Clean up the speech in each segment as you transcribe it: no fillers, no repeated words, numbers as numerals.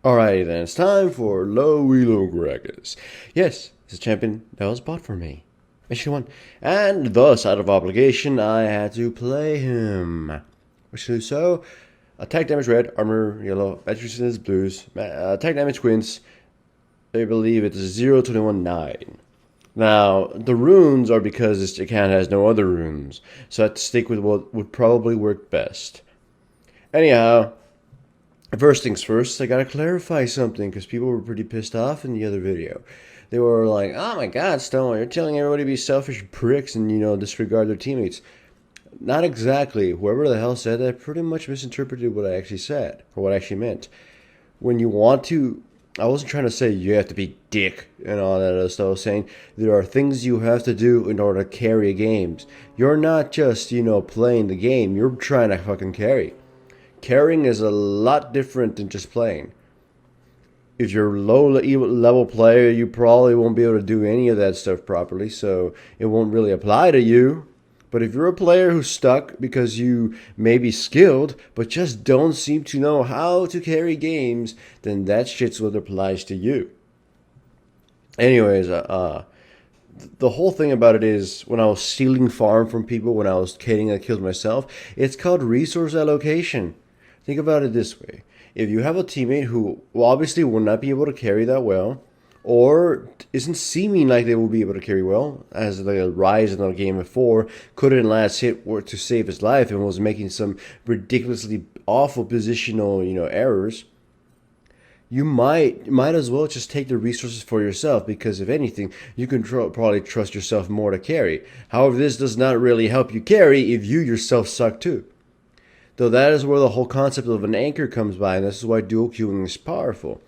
Alrighty then, it's time for low elo Gragas. Yes, it's a champion that was bought for me. Mission 1. And thus, out of obligation, I had to play him. So, attack damage red, armor yellow, magic resistance blues, attack damage quints, I believe it's 0.21.9. Now, the runes are because this account has no other runes, so I have to stick with what would probably work best. Anyhow, first things first, I gotta clarify something because people were pretty pissed off in the other video. They were like, "Oh my God, Stone, you're telling everybody to be selfish pricks and disregard their teammates." Not exactly. Whoever the hell said that pretty much misinterpreted what I actually said or what I actually meant. When you want to, I wasn't trying to say you have to be dick and all that other stuff. I was saying there are things you have to do in order to carry games. You're not just playing the game. You're trying to fucking carry. Carrying is a lot different than just playing. If you're a low level player, you probably won't be able to do any of that stuff properly, so it won't really apply to you. But if you're a player who's stuck because you may be skilled, but just don't seem to know how to carry games, then that shit's what applies to you. Anyways, the whole thing about it is when I was stealing farm from people, when I was getting kills myself, it's called resource allocation. Think about it this way. If you have a teammate who obviously will not be able to carry that well, or isn't seeming like they will be able to carry well, as the Rise in the game before couldn't last hit to save his life and was making some ridiculously awful positional errors, you might as well just take the resources for yourself, because if anything, you can probably trust yourself more to carry. However, this does not really help you carry if you yourself suck too. Though that is where the whole concept of an anchor comes by, and this is why dual queuing is powerful.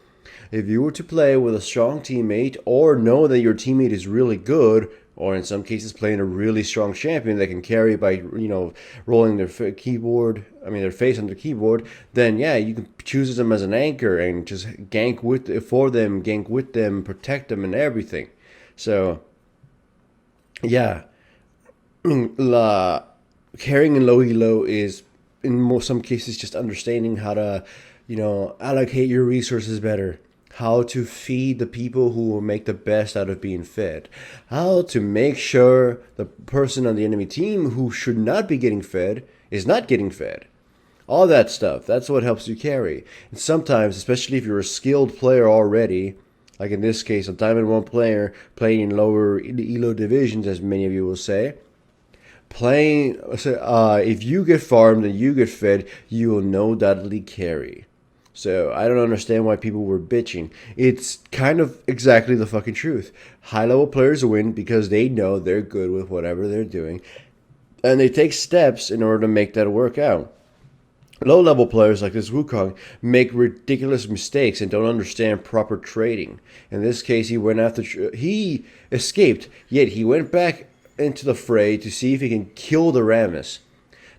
If you were to play with a strong teammate, or know that your teammate is really good, or in some cases playing a really strong champion that can carry by rolling their face on the keyboard, then yeah, you can choose them as an anchor and just gank with them, protect them, and everything. So yeah, carrying in low elo is in some cases just understanding how to allocate your resources better, how to feed the people who will make the best out of being fed, how to make sure the person on the enemy team who should not be getting fed is not getting fed. All that stuff, that's what helps you carry. And sometimes, especially if you're a skilled player already, like in this case, a Diamond 1 player playing in lower elo divisions, as many of you will say, if you get farmed and you get fed, you will no doubtly carry. So I don't understand why people were bitching. It's kind of exactly the fucking truth. High level players win because they know they're good with whatever they're doing, and they take steps in order to make that work out. Low level players like this Wukong make ridiculous mistakes and don't understand proper trading. In this case, he escaped, yet he went back into the fray to see if he can kill the Rammus.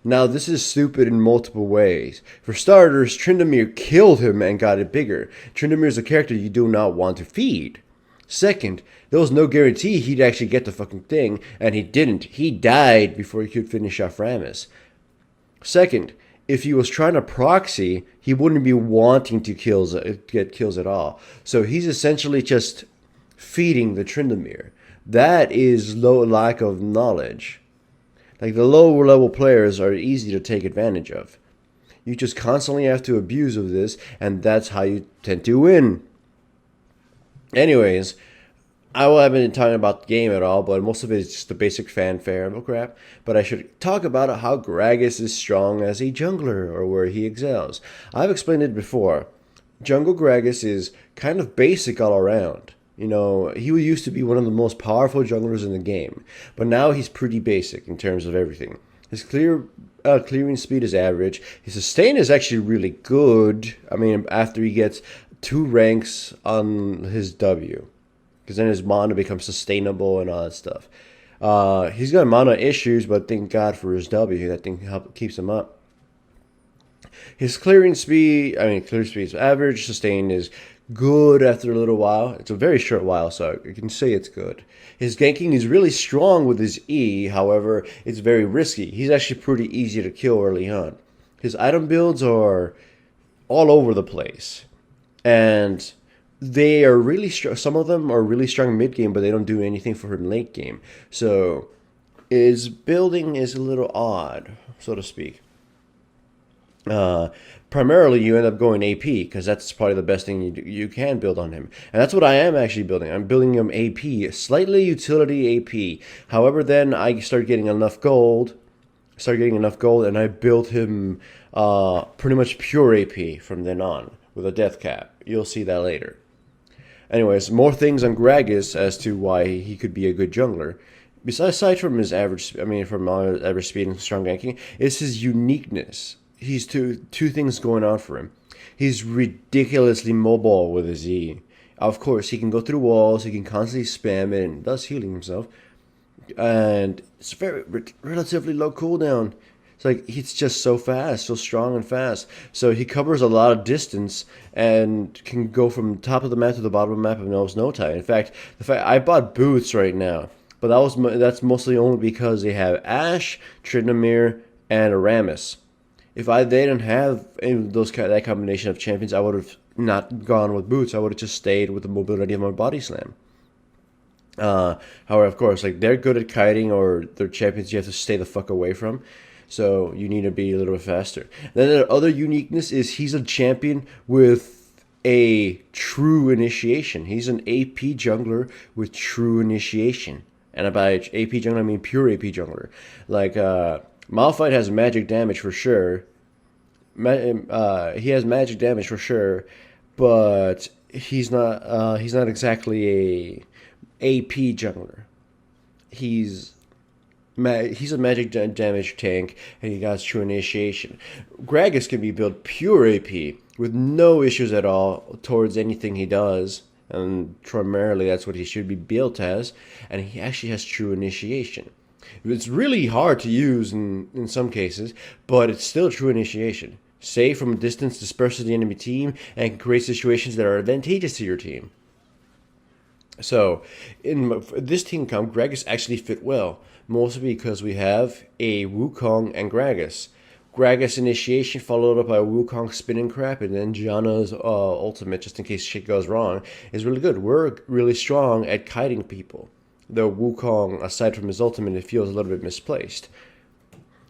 Now, this is stupid in multiple ways. For starters, Tryndamere killed him and got it bigger. Tryndamere is a character you do not want to feed. Second, there was no guarantee he'd actually get the fucking thing, and he didn't. He died before he could finish off Rammus. Second, if he was trying to proxy, he wouldn't be wanting to get kills at all. So he's essentially just feeding the Tryndamere. That is lack of knowledge. Like, the lower level players are easy to take advantage of. You just constantly have to abuse of this, and that's how you tend to win. Anyways, I haven't been talking about the game at all, but most of it is just the basic fanfare of crap. But I should talk about how Gragas is strong as a jungler, or where he excels. I've explained it before. Jungle Gragas is kind of basic all around. He used to be one of the most powerful junglers in the game, but now he's pretty basic in terms of everything. His clearing speed is average. His sustain is actually really good. After he gets 2 ranks on his W, because then his mana becomes sustainable and all that stuff. He's got mana issues, but thank God for his W. That thing keeps him up. His clearing speed is average. Sustain is good after a little while. It's a very short while, so you can say it's good. His ganking is really strong with his E, however, it's very risky. He's actually pretty easy to kill early on. His item builds are all over the place. and they are really strong. Some of them are really strong mid game, but they don't do anything for him late game. So his building is a little odd, so to speak. Uh, Primarily, you end up going AP because that's probably the best thing you can build on him, and that's what I am actually building. I'm building him AP, slightly utility AP. However, then I started getting enough gold, and I built him pretty much pure AP from then on with a death cap. You'll see that later. Anyways, more things on Gragas as to why he could be a good jungler. Besides, aside from his average, from average speed and strong ganking, is his uniqueness. He's two things going on for him. He's ridiculously mobile with his E. Of course, he can go through walls. He can constantly spam it and thus healing himself. And it's very relatively low cooldown. It's like he's just so fast, so strong and fast. So he covers a lot of distance and can go from top of the map to the bottom of the map in almost no time. In fact, I bought boots right now, but that's mostly only because they have Ashe, Tryndamere, and Aramis. If they didn't have any of that combination of champions, I would have not gone with boots. I would have just stayed with the mobility of my body slam. However, of course, like they're good at kiting, or they're champions you have to stay the fuck away from. So you need to be a little bit faster. Then the other uniqueness is he's a champion with a true initiation. He's an AP jungler with true initiation. And by AP jungler, I mean pure AP jungler. Like, Malphite has magic damage for sure. He has magic damage for sure, but he's not exactly a AP jungler. He's a magic damage tank, and he got true initiation. Gragas can be built pure AP with no issues at all towards anything he does, and primarily that's what he should be built as. And he actually has true initiation. It's really hard to use in some cases, but it's still true initiation. Save from a distance, disperses the enemy team, and can create situations that are advantageous to your team. So, in this team comp, Gragas actually fit well, mostly because we have a Wukong and Gragas. Gragas initiation followed up by Wukong spinning crap, and then Janna's ultimate, just in case shit goes wrong, is really good. We're really strong at kiting people. Though Wukong, aside from his ultimate, it feels a little bit misplaced.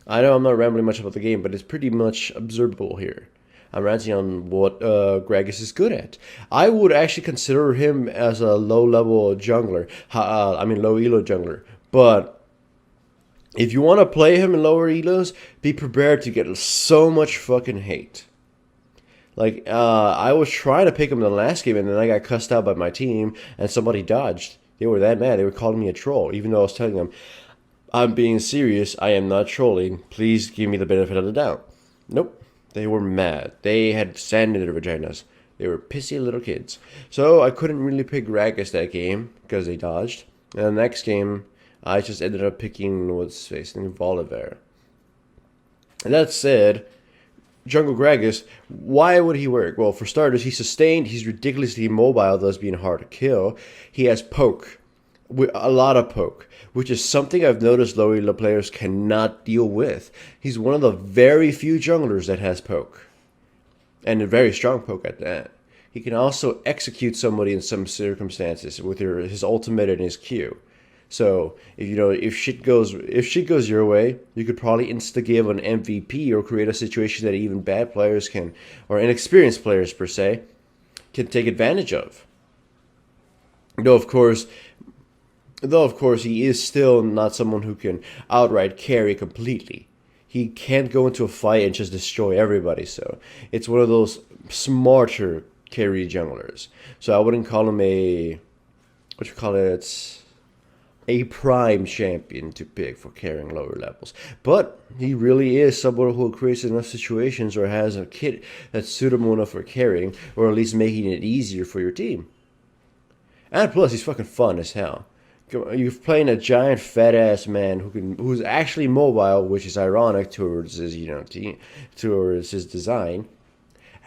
I know I'm not rambling much about the game, but it's pretty much observable here. I'm ranting on what Gragas is good at. I would actually consider him as a low-level jungler. Low elo jungler. But if you want to play him in lower elos, be prepared to get so much fucking hate. Like, I was trying to pick him in the last game, and then I got cussed out by my team, and somebody dodged. They were that mad. They were calling me a troll, even though I was telling them, I'm being serious. I am not trolling. Please give me the benefit of the doubt. Nope. They were mad. They had sand in their vaginas. They were pissy little kids. So I couldn't really pick Gragas that game because they dodged. And the next game, I just ended up picking what's facing Volibear. And that said, Jungle Gragas, why would he work? Well, for starters, he's sustained. He's ridiculously mobile, thus being hard to kill. He has poke, a lot of poke, which is something I've noticed low elo players cannot deal with. He's one of the very few junglers that has poke, and a very strong poke at that. He can also execute somebody in some circumstances with his ultimate and his Q. So if shit goes your way, you could probably insta-give an MVP or create a situation that even bad players can, or inexperienced players per se, can take advantage of. Though of course he is still not someone who can outright carry completely. He can't go into a fight and just destroy everybody. So it's one of those smarter carry junglers. So I wouldn't call him a prime champion to pick for carrying lower levels. But he really is someone who creates enough situations or has a kit that's suitable enough for carrying, or at least making it easier for your team. And plus, he's fucking fun as hell. You're playing a giant fat ass man who's actually mobile, which is ironic towards his towards his design,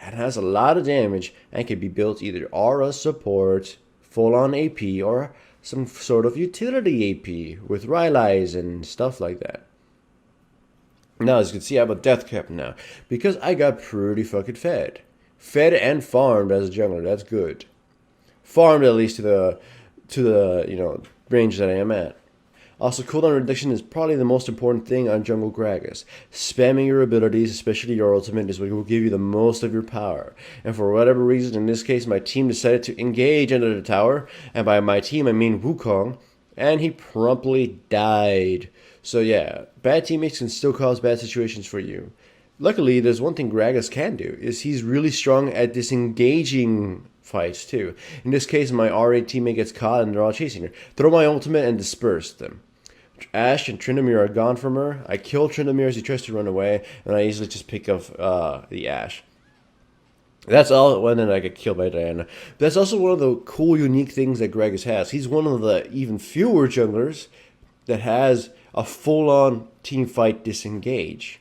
and has a lot of damage and can be built either aura support, full on AP, or some sort of utility AP with Rylai's and stuff like that. Now, as you can see, I have a death cap now because I got pretty fucking fed. Fed and farmed as a jungler. That's good. Farmed at least to the range that I am at. Also, cooldown reduction is probably the most important thing on Jungle Gragas. Spamming your abilities, especially your ultimate, is what will give you the most of your power. And for whatever reason, in this case, my team decided to engage under the tower. And by my team, I mean Wukong. And he promptly died. So yeah, bad teammates can still cause bad situations for you. Luckily, there's one thing Gragas can do, is he's really strong at disengaging fights too. In this case, my R8 teammate gets caught and they're all chasing her. Throw my ultimate and disperse them. Ashe and Tryndamere are gone from her. I kill Tryndamere as he tries to run away, and I easily just pick up the Ashe. That's all, and then I get killed by Diana. That's also one of the cool, unique things that Gragas has. He's one of the even fewer junglers that has a full-on team fight disengage.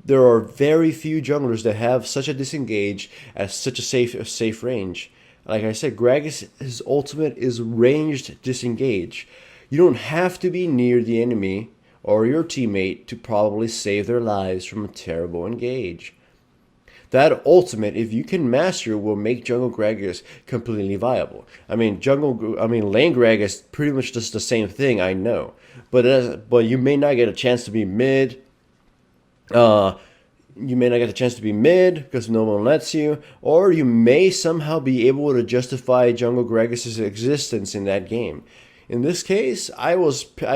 There are very few junglers that have such a disengage at such a safe range. Like I said, Gragas, his ultimate is ranged disengage. You don't have to be near the enemy or your teammate to probably save their lives from a terrible engage. That ultimate, if you can master, will make Jungle Gragas completely viable. I mean, Lane Gragas pretty much does the same thing, I know. But you may not get a chance to be mid. You may not get the chance to be mid because no one lets you, or you may somehow be able to justify Jungle Gragas' existence in that game. In this case, I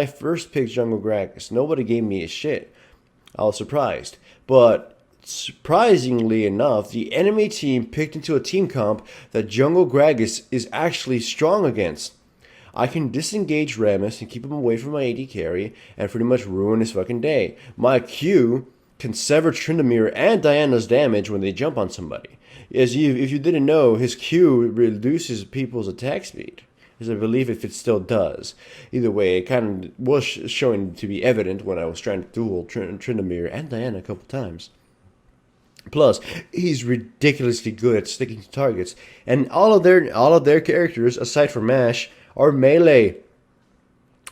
first picked Jungle Gragas. Nobody gave me a shit. I was surprised. But surprisingly enough, the enemy team picked into a team comp that Jungle Gragas is actually strong against. I can disengage Rammus and keep him away from my AD carry and pretty much ruin his fucking day. My Q can sever Tryndamere and Diana's damage when they jump on somebody. If you didn't know, his Q reduces people's attack speed. As I believe if it still does. Either way, it kind of was showing to be evident when I was trying to duel Tryndamere and Diana a couple times. Plus, he's ridiculously good at sticking to targets, and all of their characters, aside from Ashe, are melee.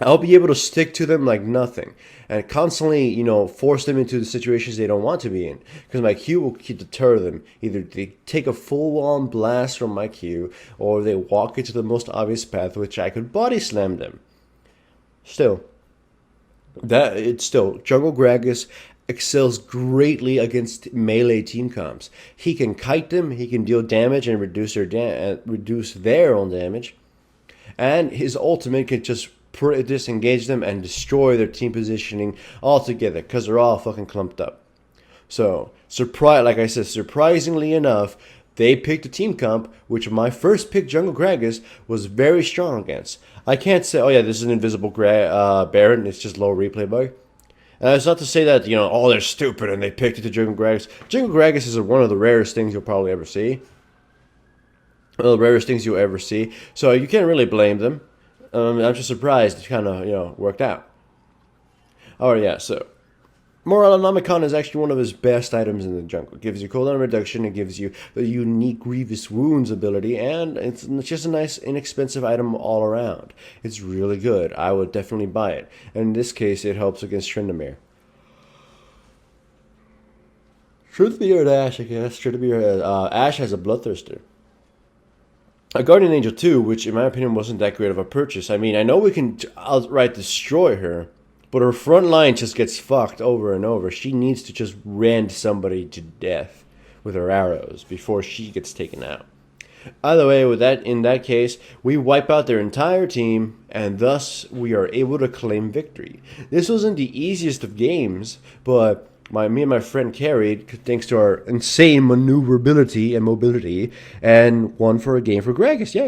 I'll be able to stick to them like nothing and constantly, force them into the situations they don't want to be in. Because my Q will deter them. Either they take a full-on blast from my Q, or they walk into the most obvious path, which I could body slam them. Jungle Gragas excels greatly against melee team comps. He can kite them, he can deal damage and reduce their own damage, and his ultimate can just disengage them and destroy their team positioning altogether because they're all fucking clumped up. So, surprisingly enough, they picked a team comp which my first pick, Jungle Gragas, was very strong against. I can't say, oh yeah, this is an invisible Baron, it's just low replay bug. And it's not to say that, they're stupid and they picked it to Jungle Gragas. Jungle Gragas is one of the rarest things you'll probably ever see. One of the rarest things you'll ever see. So you can't really blame them. I'm just surprised it kind of, worked out. Oh, yeah, so Moralonomicon is actually one of his best items in the jungle. It gives you cooldown reduction, it gives you the unique Grievous Wounds ability, and it's just a nice, inexpensive item all around. It's really good. I would definitely buy it. And in this case, it helps against Tryndamere. Tryndamere and Ashe, I guess. Ashe has a Bloodthirster. A Guardian Angel 2, which in my opinion wasn't that great of a purchase. I mean, I know we can outright destroy her, but her front line just gets fucked over and over. She needs to just rend somebody to death with her arrows before she gets taken out. Either way, in that case, we wipe out their entire team, and thus we are able to claim victory. This wasn't the easiest of games, but me and my friend carried thanks to our insane maneuverability and mobility, and won for a game for Gragas. Yay!